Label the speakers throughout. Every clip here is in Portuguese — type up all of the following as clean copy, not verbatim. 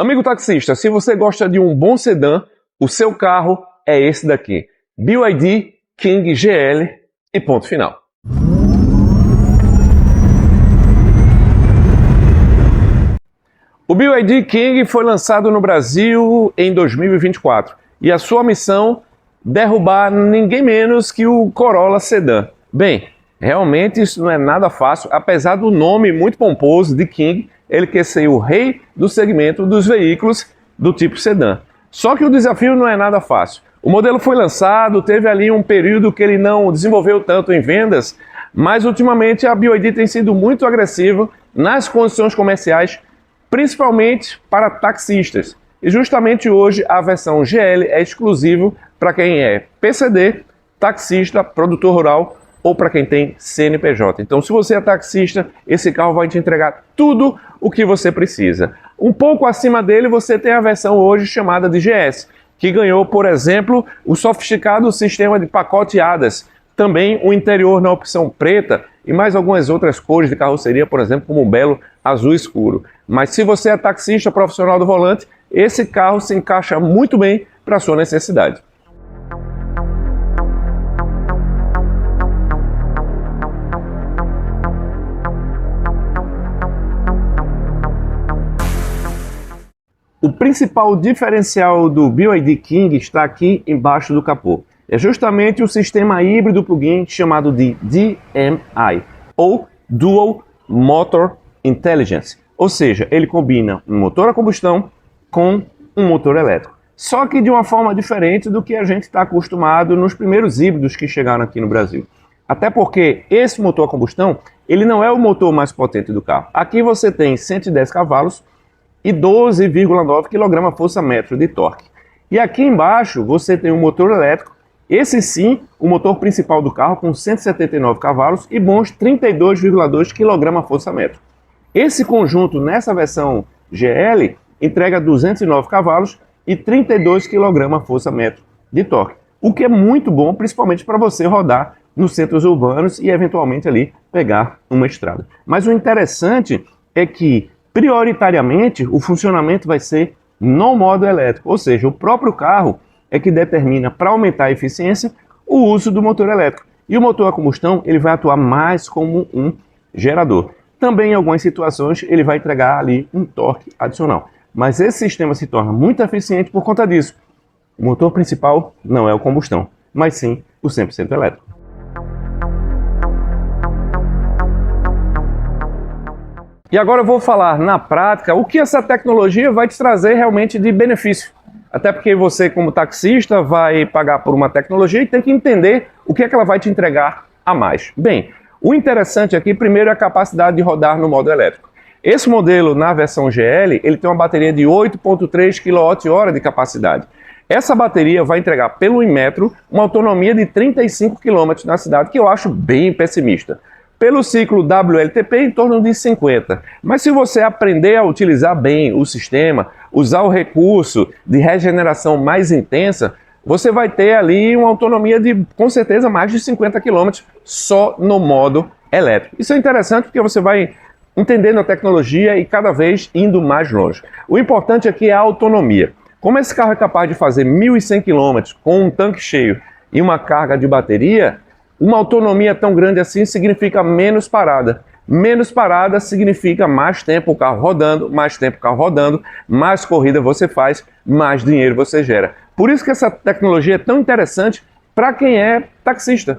Speaker 1: Amigo taxista, se você gosta de um bom sedã, o seu carro é esse daqui. BYD King GL e ponto final. O BYD King foi lançado no Brasil em 2024 e a sua missão derrubar ninguém menos que o Corolla Sedan. Bem, realmente isso não é nada fácil, apesar do nome muito pomposo de King, ele quer ser o rei do segmento dos veículos do tipo sedã. Só que o desafio não é nada fácil. O modelo foi lançado, teve ali um período que ele não desenvolveu tanto em vendas, mas ultimamente a BYD tem sido muito agressiva nas condições comerciais, principalmente para taxistas. E justamente hoje a versão GL é exclusivo para quem é PCD, taxista, produtor rural ou para quem tem CNPJ. Então, se você é taxista, esse carro vai te entregar tudo o que você precisa. Um pouco acima dele, você tem a versão hoje chamada de GS, que ganhou, por exemplo, o sofisticado sistema de pacote ADAS, também o interior na opção preta e mais algumas outras cores de carroceria, por exemplo, como um belo azul escuro. Mas se você é taxista profissional do volante, esse carro se encaixa muito bem para a sua necessidade. O principal diferencial do BYD King está aqui embaixo do capô. É justamente o sistema híbrido plug-in chamado de DMI, ou Dual Motor Intelligence. Ou seja, ele combina um motor a combustão com um motor elétrico. Só que de uma forma diferente do que a gente está acostumado nos primeiros híbridos que chegaram aqui no Brasil. Até porque esse motor a combustão, ele não é o motor mais potente do carro. Aqui você tem 110 cavalos e 12,9 kgfm de torque. E aqui embaixo você tem um motor elétrico, esse sim, o motor principal do carro com 179 cavalos e bons 32,2 kgfm. Esse conjunto nessa versão GL entrega 209 cavalos e 32 kgfm de torque, o que é muito bom, principalmente para você rodar nos centros urbanos e eventualmente ali pegar uma estrada. Mas o interessante é que prioritariamente o funcionamento vai ser no modo elétrico, ou seja, o próprio carro é que determina, para aumentar a eficiência, o uso do motor elétrico. E o motor a combustão ele vai atuar mais como um gerador. Também em algumas situações ele vai entregar ali um torque adicional. Mas esse sistema se torna muito eficiente por conta disso. O motor principal não é o combustão, mas sim o 100% elétrico. E agora eu vou falar na prática o que essa tecnologia vai te trazer realmente de benefício. Até porque você, como taxista, vai pagar por uma tecnologia e tem que entender o que é que ela vai te entregar a mais. Bem, o interessante aqui, primeiro, é a capacidade de rodar no modo elétrico. Esse modelo, na versão GL, ele tem uma bateria de 8,3 kWh de capacidade. Essa bateria vai entregar pelo Inmetro uma autonomia de 35 km na cidade, que eu acho bem pessimista. Pelo ciclo WLTP, em torno de 50. Mas se você aprender a utilizar bem o sistema, usar o recurso de regeneração mais intensa, você vai ter ali uma autonomia de, com certeza, mais de 50 km só no modo elétrico. Isso é interessante porque você vai entendendo a tecnologia e cada vez indo mais longe. O importante aqui é a autonomia. Como esse carro é capaz de fazer 1.100 km com um tanque cheio e uma carga de bateria, uma autonomia tão grande assim significa menos parada. Menos parada significa mais tempo o carro rodando, mais tempo o carro rodando, mais corrida você faz, mais dinheiro você gera. Por isso que essa tecnologia é tão interessante para quem é taxista.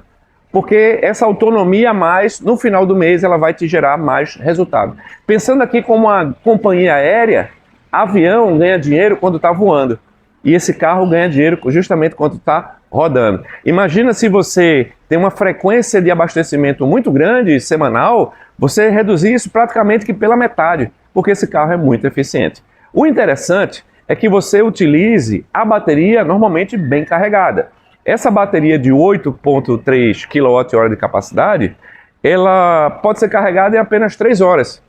Speaker 1: Porque essa autonomia a mais, no final do mês, ela vai te gerar mais resultado. Pensando aqui como uma companhia aérea, avião ganha dinheiro quando está voando. E esse carro ganha dinheiro justamente quando está rodando. Imagina se você tem uma frequência de abastecimento muito grande, semanal, você reduzir isso praticamente que pela metade, porque esse carro é muito eficiente. O interessante é que você utilize a bateria normalmente bem carregada. Essa bateria de 8,3 kWh de capacidade, ela pode ser carregada em apenas 3 horas,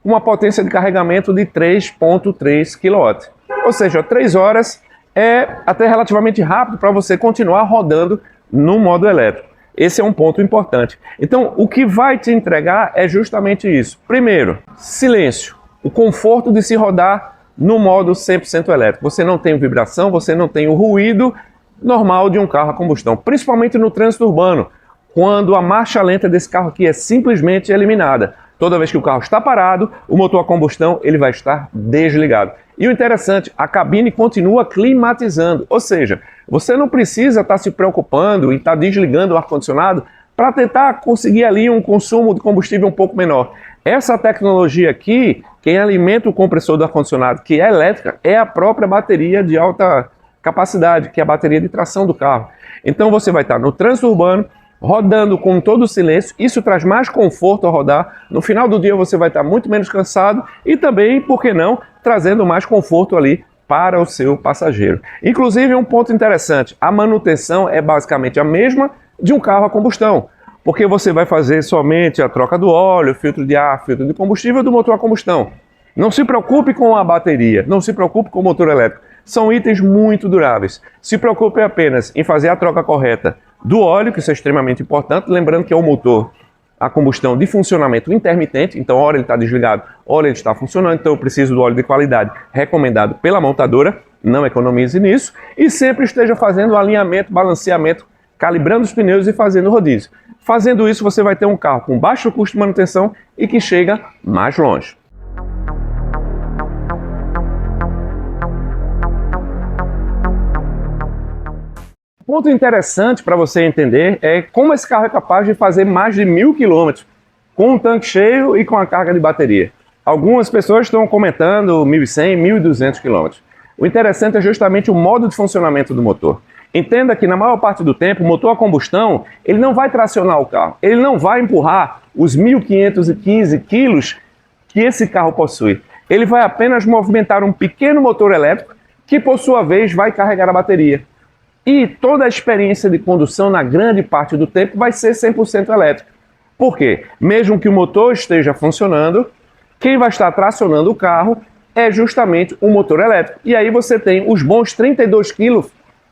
Speaker 1: com uma potência de carregamento de 3,3 kW. Ou seja, 3 horas é até relativamente rápido para você continuar rodando no modo elétrico. Esse é um ponto importante. Então, o que vai te entregar é justamente isso. Primeiro, silêncio, o conforto de se rodar no modo 100% elétrico. Você não tem vibração, você não tem o ruído normal de um carro a combustão, principalmente no trânsito urbano, quando a marcha lenta desse carro aqui é simplesmente eliminada. Toda vez que o carro está parado, o motor a combustão ele vai estar desligado. E o interessante, a cabine continua climatizando, ou seja, você não precisa estar se preocupando em estar desligando o ar-condicionado para tentar conseguir ali um consumo de combustível um pouco menor. Essa tecnologia aqui, quem alimenta o compressor do ar-condicionado, que é elétrica, é a própria bateria de alta capacidade, que é a bateria de tração do carro. Então você vai estar no trânsito urbano, rodando com todo o silêncio, isso traz mais conforto ao rodar. No final do dia você vai estar muito menos cansado e também, por que não, trazendo mais conforto ali para o seu passageiro. Inclusive, um ponto interessante, a manutenção é basicamente a mesma de um carro a combustão, porque você vai fazer somente a troca do óleo, filtro de ar, filtro de combustível do motor a combustão. Não se preocupe com a bateria, não se preocupe com o motor elétrico. São itens muito duráveis. Se preocupe apenas em fazer a troca correta do óleo, que isso é extremamente importante, lembrando que é um motor a combustão de funcionamento intermitente, então hora ele está desligado, hora ele está funcionando, então eu preciso do óleo de qualidade recomendado pela montadora, não economize nisso, e sempre esteja fazendo o alinhamento, balanceamento, calibrando os pneus e fazendo rodízio. Fazendo isso você vai ter um carro com baixo custo de manutenção e que chega mais longe. Ponto interessante para você entender é como esse carro é capaz de fazer mais de 1.000 km com um tanque cheio e com a carga de bateria. Algumas pessoas estão comentando 1.100, 1.200 km. O interessante é justamente o modo de funcionamento do motor. Entenda que na maior parte do tempo o motor a combustão ele não vai tracionar o carro, ele não vai empurrar os 1.515 quilos que esse carro possui. Ele vai apenas movimentar um pequeno motor elétrico que por sua vez vai carregar a bateria. E toda a experiência de condução, na grande parte do tempo, vai ser 100% elétrica. Por quê? Mesmo que o motor esteja funcionando, quem vai estar tracionando o carro é justamente o motor elétrico. E aí você tem os bons 32 kg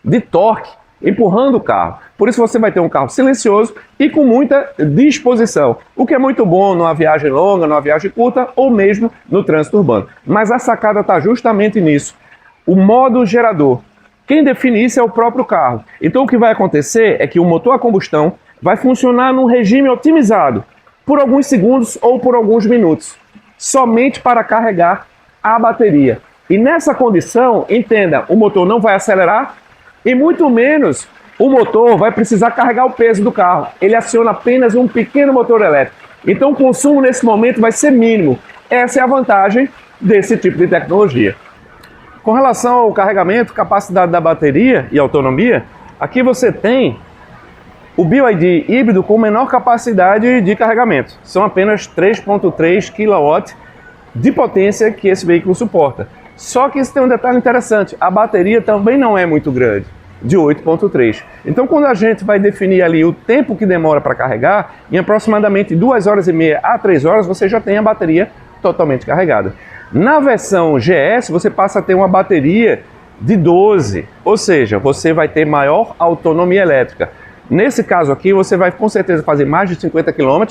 Speaker 1: de torque empurrando o carro. Por isso você vai ter um carro silencioso e com muita disposição, o que é muito bom numa viagem longa, numa viagem curta ou mesmo no trânsito urbano. Mas a sacada está justamente nisso. O modo gerador. Quem define isso é o próprio carro. Então o que vai acontecer é que o motor a combustão vai funcionar num regime otimizado por alguns segundos ou por alguns minutos, somente para carregar a bateria. E nessa condição, entenda, o motor não vai acelerar e muito menos o motor vai precisar carregar o peso do carro. Ele aciona apenas um pequeno motor elétrico. Então o consumo nesse momento vai ser mínimo. Essa é a vantagem desse tipo de tecnologia. Com relação ao carregamento, capacidade da bateria e autonomia, aqui você tem o BYD híbrido com menor capacidade de carregamento. São apenas 3,3 kW de potência que esse veículo suporta. Só que isso tem um detalhe interessante, a bateria também não é muito grande, de 8,3. Então quando a gente vai definir ali o tempo que demora para carregar, em aproximadamente 2 horas e meia a 3 horas você já tem a bateria totalmente carregada. Na versão GS, você passa a ter uma bateria de 12, ou seja, você vai ter maior autonomia elétrica. Nesse caso aqui, você vai com certeza fazer mais de 50 km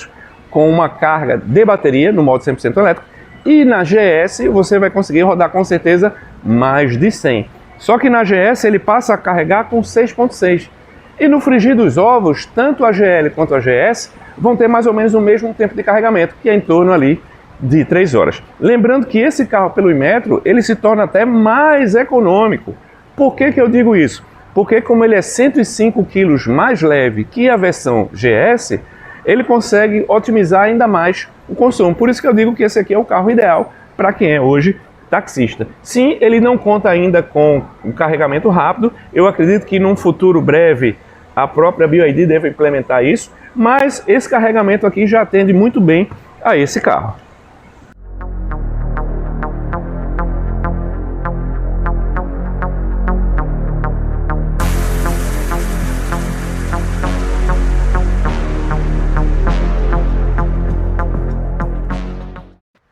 Speaker 1: com uma carga de bateria no modo 100% elétrico. E na GS, você vai conseguir rodar com certeza mais de 100. Só que na GS, ele passa a carregar com 6,6. E no frigir dos ovos, tanto a GL quanto a GS vão ter mais ou menos o mesmo tempo de carregamento, que é em torno ali de 3 horas. Lembrando que esse carro pelo Inmetro, ele se torna até mais econômico. Por que eu digo isso? Porque como ele é 105 kg mais leve que a versão GS, ele consegue otimizar ainda mais o consumo. Por isso que eu digo que esse aqui é o carro ideal para quem é hoje taxista. Sim, ele não conta ainda com um carregamento rápido. Eu acredito que num futuro breve a própria BYD deve implementar isso, mas esse carregamento aqui já atende muito bem a esse carro.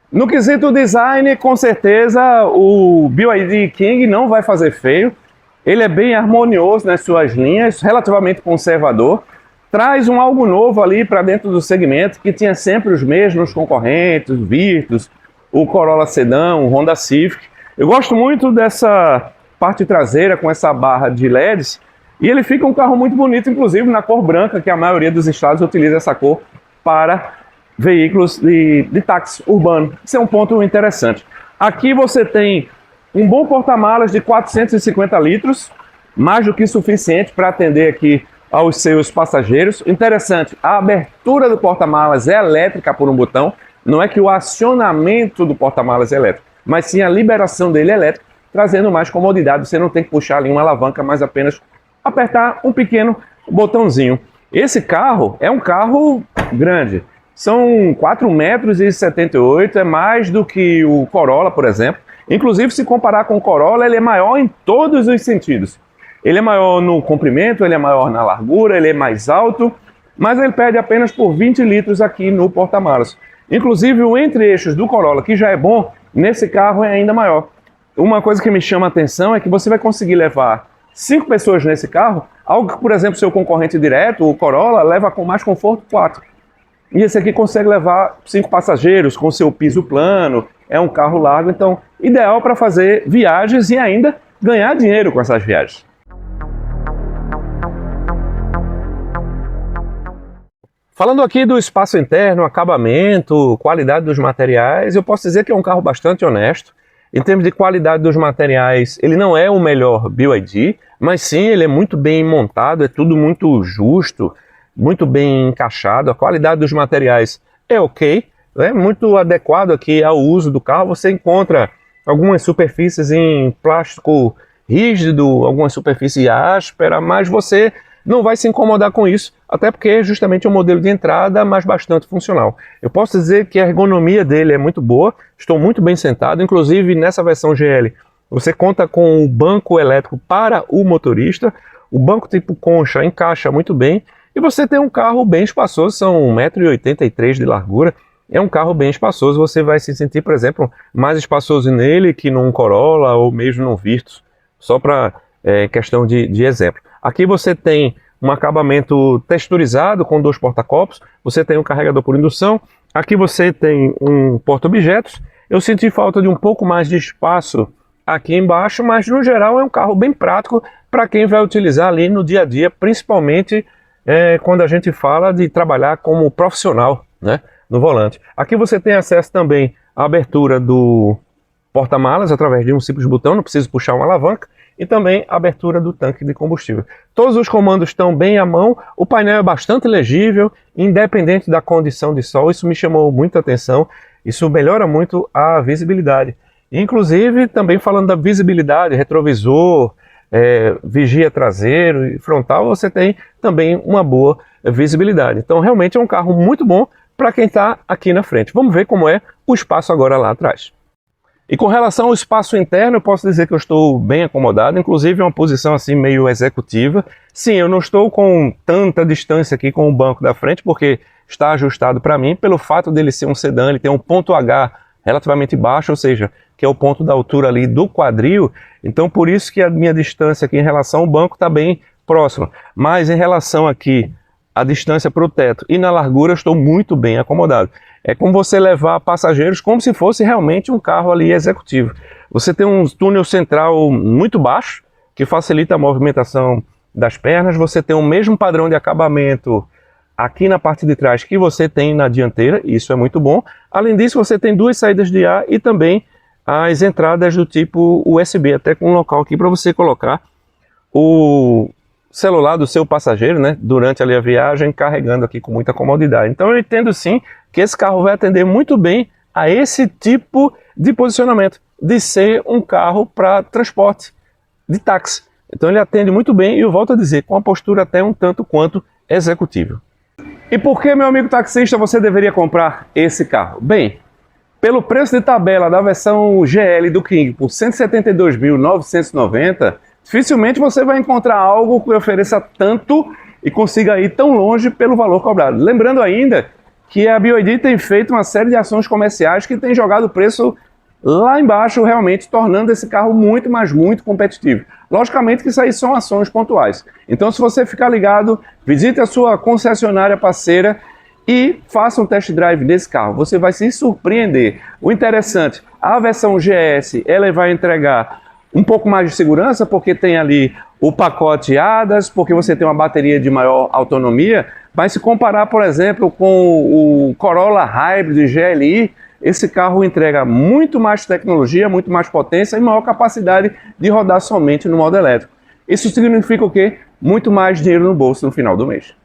Speaker 1: No quesito design, com certeza o BYD King não vai fazer feio. Ele é bem harmonioso nas suas linhas, relativamente conservador. Traz algo novo ali para dentro do segmento, que tinha sempre os mesmos concorrentes, o Virtus, o Corolla Sedan, o Honda Civic. Eu gosto muito dessa parte traseira com essa barra de LEDs, e ele fica um carro muito bonito, inclusive na cor branca, que a maioria dos estados utiliza essa cor para veículos de táxi urbano. Isso é um ponto interessante. Aqui você tem um bom porta-malas de 450 litros, mais do que suficiente para atender aqui aos seus passageiros. Interessante, a abertura do porta-malas é elétrica por um botão, não é que o acionamento do porta-malas é elétrico, mas sim a liberação dele é elétrica, trazendo mais comodidade. Você não tem que puxar ali uma alavanca, mas apenas apertar um pequeno botãozinho. Esse carro é um carro grande, são 4,78 metros, é mais do que o Corolla, por exemplo. Inclusive, se comparar com o Corolla, ele é maior em todos os sentidos. Ele é maior no comprimento, ele é maior na largura, ele é mais alto, mas ele pede apenas por 20 litros aqui no porta-malas. Inclusive, o entre-eixos do Corolla, que já é bom, nesse carro é ainda maior. Uma coisa que me chama a atenção é que você vai conseguir levar 5 pessoas nesse carro, algo que, por exemplo, seu concorrente direto, o Corolla, leva com mais conforto 4. E esse aqui consegue levar 5 passageiros com seu piso plano, é um carro largo, então ideal para fazer viagens e ainda ganhar dinheiro com essas viagens. Falando aqui do espaço interno, acabamento, qualidade dos materiais, eu posso dizer que é um carro bastante honesto. Em termos de qualidade dos materiais, ele não é o melhor BYD, mas sim, ele é muito bem montado, é tudo muito justo, muito bem encaixado. A qualidade dos materiais é ok, é muito adequado aqui ao uso do carro. Você encontra algumas superfícies em plástico rígido, algumas superfícies áspera, mas você não vai se incomodar com isso, até porque é justamente um modelo de entrada, mas bastante funcional. Eu posso dizer que a ergonomia dele é muito boa, estou muito bem sentado, inclusive nessa versão GL você conta com o banco elétrico para o motorista, o banco tipo concha encaixa muito bem, e você tem um carro bem espaçoso, são 1,83 m de largura, é um carro bem espaçoso, você vai se sentir, por exemplo, mais espaçoso nele que num Corolla ou mesmo num Virtus, só para questão de exemplo. Aqui você tem um acabamento texturizado com 2 porta-copos, você tem um carregador por indução, aqui você tem um porta-objetos. Eu senti falta de um pouco mais de espaço aqui embaixo, mas no geral é um carro bem prático para quem vai utilizar ali no dia a dia, principalmente quando a gente fala de trabalhar como profissional, né, no volante. Aqui você tem acesso também à abertura do porta-malas através de um simples botão, não precisa puxar uma alavanca, e também a abertura do tanque de combustível. Todos os comandos estão bem à mão, o painel é bastante legível, independente da condição de sol, isso me chamou muita atenção, isso melhora muito a visibilidade. Inclusive, também falando da visibilidade, retrovisor, vigia traseiro e frontal, você tem também uma boa visibilidade. Então realmente é um carro muito bom para quem está aqui na frente. Vamos ver como é o espaço agora lá atrás. E com relação ao espaço interno, eu posso dizer que eu estou bem acomodado, inclusive é uma posição assim meio executiva. Sim, eu não estou com tanta distância aqui com o banco da frente, porque está ajustado para mim, pelo fato dele ser um sedã, ele tem um ponto H relativamente baixo, ou seja, que é o ponto da altura ali do quadril, então por isso que a minha distância aqui em relação ao banco está bem próxima. Mas em relação aqui à distância para o teto e na largura, eu estou muito bem acomodado. É como você levar passageiros como se fosse realmente um carro ali executivo. Você tem um túnel central muito baixo, que facilita a movimentação das pernas. Você tem o mesmo padrão de acabamento aqui na parte de trás que você tem na dianteira, isso é muito bom. Além disso, você tem 2 saídas de ar e também as entradas do tipo USB, até com um local aqui para você colocar o celular do seu passageiro, né, durante ali a viagem, carregando aqui com muita comodidade. Então eu entendo sim que esse carro vai atender muito bem a esse tipo de posicionamento, de ser um carro para transporte, de táxi. Então ele atende muito bem e eu volto a dizer, com a postura até um tanto quanto executível. E por que, meu amigo taxista, você deveria comprar esse carro? Bem, pelo preço de tabela da versão GL do King por R$ 172.990, dificilmente você vai encontrar algo que ofereça tanto e consiga ir tão longe pelo valor cobrado. Lembrando ainda que a BYD tem feito uma série de ações comerciais que tem jogado o preço lá embaixo, realmente tornando esse carro muito, mas muito competitivo. Logicamente que isso aí são ações pontuais. Então, se você ficar ligado, visite a sua concessionária parceira e faça um test drive desse carro. Você vai se surpreender. O interessante, a versão GS, ela vai entregar um pouco mais de segurança, porque tem ali o pacote ADAS, porque você tem uma bateria de maior autonomia, mas se comparar, por exemplo, com o Corolla Hybrid GLI, esse carro entrega muito mais tecnologia, muito mais potência e maior capacidade de rodar somente no modo elétrico. Isso significa o quê? Muito mais dinheiro no bolso no final do mês.